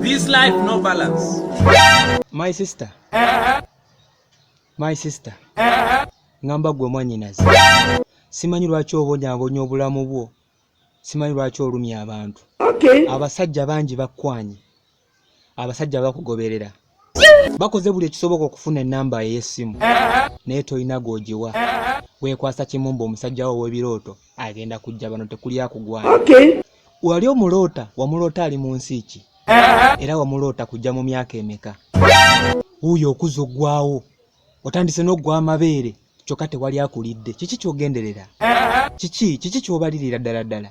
This life no balance. My sister. Ngamba gwe mwanyinaze. Simanyi lwaki obonyabonya obulamu bwo. Simanyi lwaki olumya abantu. Abasajja bangi bakwanye. Abasajja bakugoberera. Bakoze buli ekisoboka okufuna ennamba y'essimu. Naye toyina g'ogiwa. Weekwasa kimumba omusajja wo w'ebirooto agenda kujja bano tekuli akugwana. Wali omuloota wamuloota ali mu nsi ki? Era wamuloota kujja mu myaka emeka? Wuuyo okuzoggwawo. Otandise n'oggwa amabeere kyokka tewali akulidde. Kiki ky'ogenderera? Kiki ky'obalirira ddala ddala?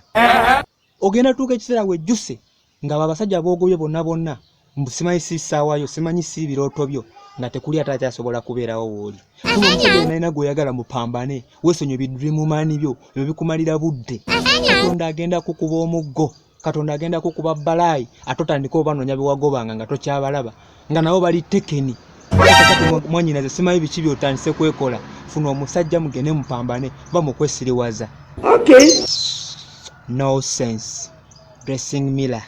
Ogenda tuuka ekiseera wejjuse nga babasajja boogobye bonna mbu simanyi si ssaawayo simanyi si birooto byo nga tekuli atakyasobola kubeerawo w'oli. Kuba omusajja nalina gw'oyagala mupambane weesonye bidrimu maani byo ebyo bikumalira budde. Katonda agenda kukuba omuggo. Katonda agenda kukuba balaayi ate otandika obanoonya bewagobanga nga tokyabalaba nga nabo bali tekeni. Mwanyinaze simanyi biki by'otandise kwekola. Funa omusajja mugende mupambane bamukwesiriwaza. No sense. Dressing Miller.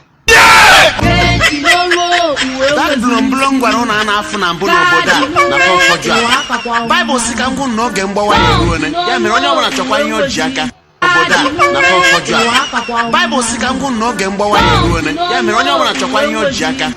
That blong gwarona na afuna mbuno boda na fofojwa. Bible sika ngu no gembo wa yeruone. Ya mere onye obona chokwa ihe oji aka. Boda na fofojwa. Bible sika ngu no gembo wa yeruone. Ya mere onye obona chokwa ihe oji aka.